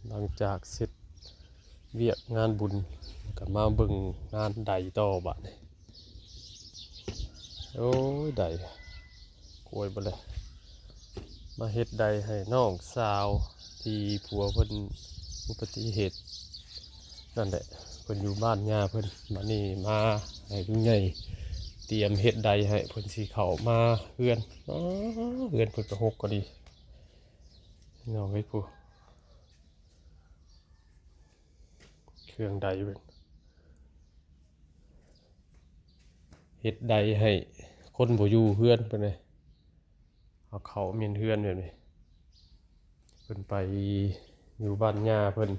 หลังจากเสร็จเวียกงานบุญก็มาเบิ่งงานใดต่อบัดนี้โอ้ยใดกล้วยบ่เลยมาเฮ็ดใดให้น้องสาวที่ผัวเพิ่นอุบัติเหตุนั่นแหละเพิ่นอยู่บ้านย่าเพิ่นบัดนี้มาให้ลุงใหญ่เตรียมเฮ็ดใดให้เพิ่นสิเข้ามาเฮือนเฮือนเพิ่นก็หกก็ดีน้องเอ้ยผู้เครื่องใดเพิ่นเฮ็ดใดให้คนบ่อยู่เฮือนเพิ่นเลยเอาเข้าเมียนเฮือนแบบนี้เพิ่นไปอยู่บ้านย่าเพิ่น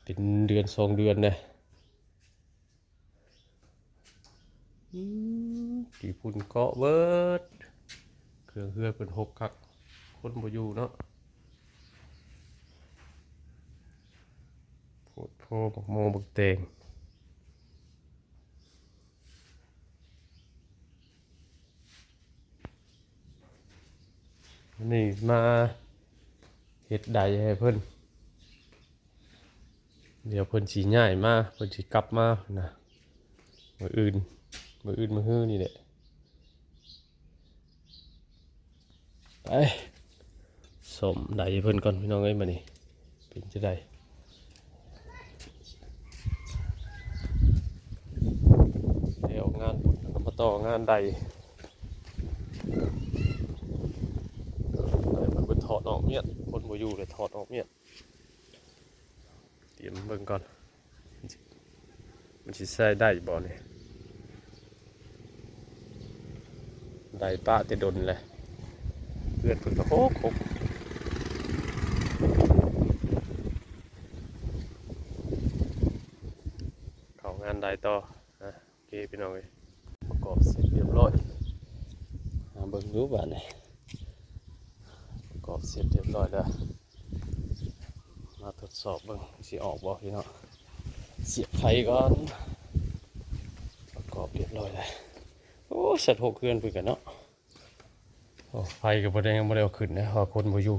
เป็นเดือน2 เดือนเลยกี่พุ่นเกาะเบิดเครื่องเฮือนเป็นหกคักคนบ่อยู่เนาะโพดโพบักโมบักแตงนี่มาเฮ็ดใดให้เพิ่นเดี๋ยวเพิ่นสิย้ายมาเพิ่นสิกลับมานะมื้ออื่นมื้อฮื้อนี่แหละไปสมใดเพิ่นก่อนพี่น้องเอ้ยมานี่เป็นจะได้เดี๋ยวงานบุญแล้วก็มาต่องานใดมันเป็นถอดออกเมียดคนบ่อยู่เลยถอดออกเมียดเตรียมเบิ่งก่อนมันสิใส่ได้บ่เนี่ยได้ป้าแต่ดนเลยเพื่อนเพิ่นก็โคกเข้างานได้ต่อโอเคพี่น้องเอ้ยประกอบเสร็จเรียบร้อยเบิ่งดูบ้านนี่ประกอบเสร็จเรียบร้อยแล้วมาทดสอบเบิ่งสิออกบ่พี่น้องเสียบไฟก่อนประกอบเรียบร้อยแล้วโอ้สัตว์หกเคลื่อนไปกันเนาะโอ้ไฟกับประเด็นยังไม่ได้เอาขึ้นนะเพราะคนบ่อยู่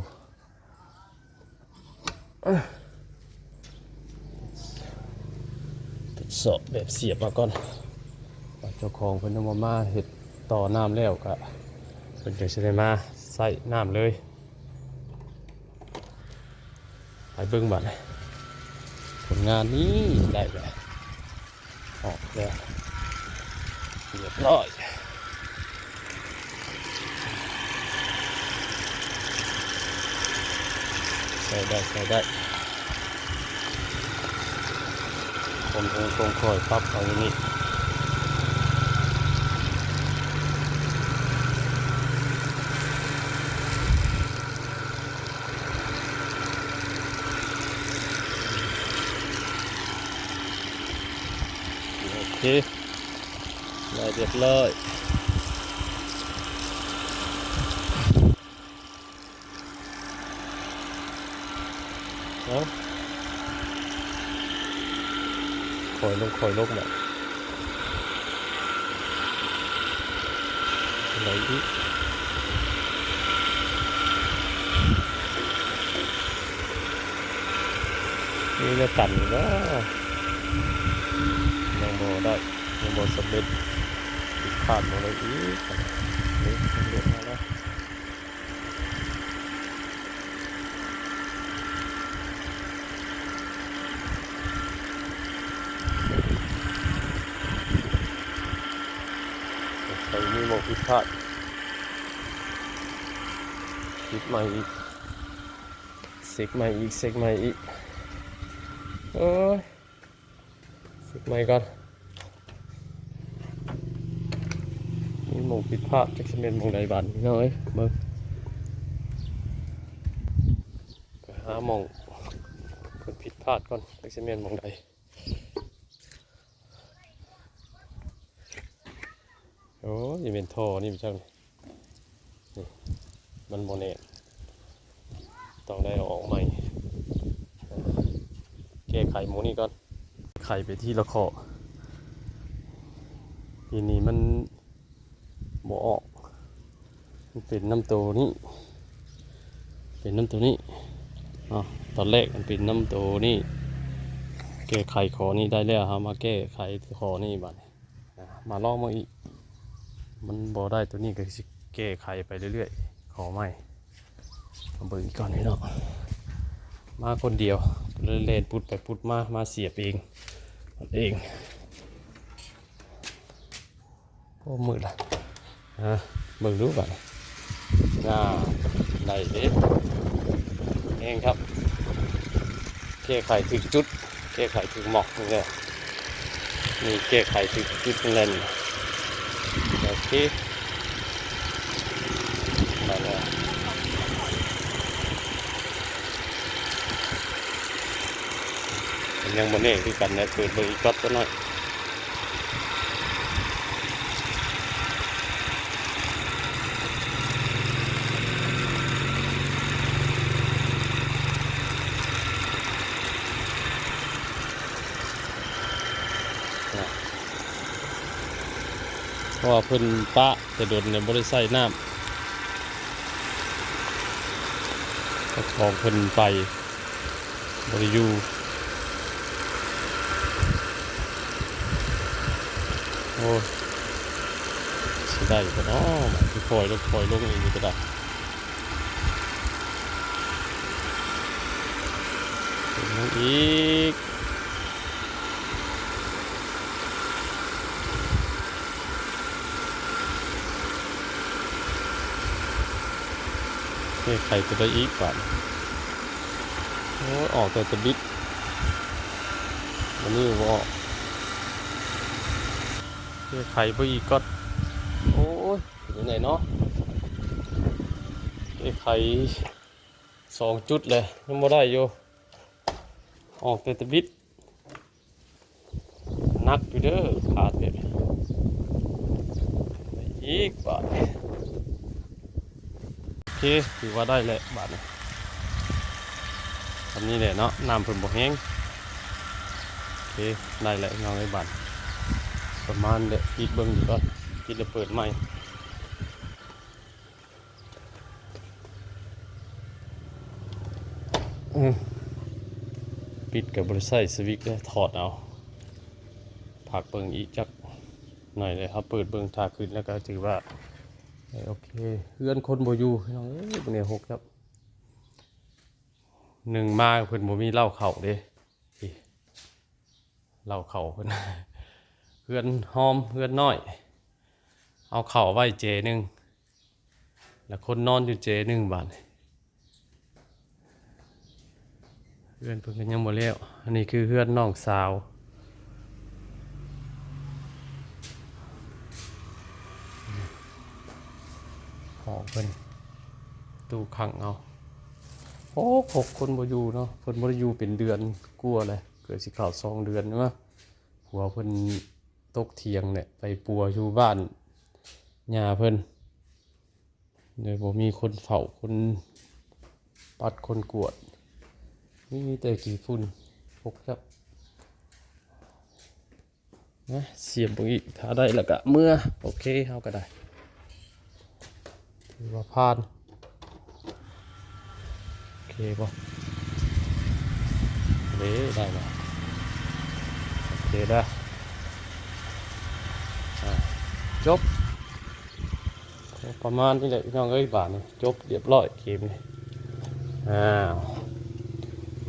ทดสอบแบบเสียบมาก่อนเจ้าของเพิ่นเอามาเฮ็ดต่อน้ำแล้วก็เพิ่นจะสิได้มาใส่น้ำเลยไปเบิ่งบัดผลงานนี้ได้แล้วออกแล้วเรียบร้อยใส่ได้ผมคงคอยปรับเอาอย่างนี้โอเคได้เรียบร้อยคอยลงแบบไหนดินี่จะตันก็ยังโมได้ยังโมสำเร็จผิดพลาดมาเลยอีกนี่เรียบมาแล้วใส่มีโมผิดพลาดผิดใหม่อีกเสกใหม่อีกโอ้ยเสกใหม่ก่อนมีโมผิดพลาดจะเป็นโมใดบ้านน้อยเบิ่งไปหาโมคนผิดพลาดก่อนจะเป็นโมใดโอ้ยเป็นท่อนี่เป็นจังนี่มันโมเนตต้องได้ออกใหม่แก้ไขหมูนี่ก่อนไขไปที่ละข้อทีนี้มันบ่ออกมันเป็นน้ำตัวนี้ อ๋อตอนแรกมันเป็นน้ำโตนี่แก้ไขขอนี่ได้แล้วครับมาแก้ไขขอนี่บัดนี้มาลองมาอีกมันบ่ได้ตัวนี้ก็สิแก้ไขไปเรื่อยๆขอใหม่มาเบิ่งอีกก่อนพี่น้องมาคนเดียวเล่นพุดไปพุดมาเสียบเองโอ้มืดละเบิ่งดูบัดได้เด้เองครับแก้ไขถึงจุดแก้ไขถึงหมอกนี่แหละมีแก้ไขถึงจุดนั่นแหละโอเคได้แล้วยังบนนี้คือกันเนี่ยเปิดเบอร์อีกก๊อตก็น้อยเพราะว่าเพิ่นปะแต่โดนในบริษัทน้ำของเพิ่นไปบริยูโอ้สิได้ก็เนาะคือคอยลงเองก็ได้ลงอีกไข่ตัวได้อีกก่อนโอ้ออกแต่ตะบิดอันนี้ว่าไข่ไปอีกก็โอ้ยอยู่ไหนเนาะไข่2 จุดเลยยังไม่ได้อยู่ออกแต่ตะบิดนักอยู่เด้อขาดเลยอีกบาทโอเคถือว่าได้แหละบาทนี้ทำนี้แหละเนาะน้ำเพิ่มบ่แห้งโอเคได้แหละเงาไอ้บาทประมาณเด็กปิดเบิ้งอยู่ก่อนปิดแล้วเปิดใหม่ปิดกับบริษัทสวิกเลยถอดเอาผักเบิ้งอีกจักหน่อยเลยครับเปิดเบิ้งทาขึ้นแล้วก็ถือว่าโอเคเพื่อนคนโบอยู่น้องเอ้ยเนี่ย6ครับ1มาเพิ่นบ่มีเหล้าเข่าเด้เหล้าเข่าเพิ่นเพื่อนหอมเพื่อนน้อยเอาเข่าไว้เจนึงแล้วคนนอนอยู่เจนึงบาทเพื่อนเพิ่นก็ยังบ่แล้วอันนี้คือเพื่อนน้องสาวหอเพิ่นตู้ขังเอาโอ้6 คนบ่อยู่เนาะเพิ่นบ่ได้อยู่เป็นเดือนกลัวเลยเกิดสิเข้า2 เดือนเนาะหัวเพิ่นตกเถียงเนี่ยไปปัวอยู่บ้านญาเพิ่นโดยบ่มีคนเฝ้าคนปัดคนกวดมีแต่กี่ฝุ่น6ครับนะเสียบอีกถ้าได้แล้วก็เมื่อโอเคเฮาก็ได้ถือว่าผ่านโอเคป่ะได้แล้วโอเคได้จบประมาณนี้แหละพี่น้องเอ้ยบาทนี่จบเรียบร้อยเกมนี่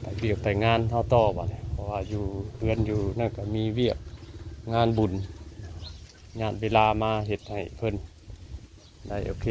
ไปเบียกไปงานเท่าต่อบาทนี่เพราะว่าอยู่เพื่อนอยู่นั่นก็มีเวียกงานบุญงานเวลามาเฮ็ดให้เพิ่นได้โอเค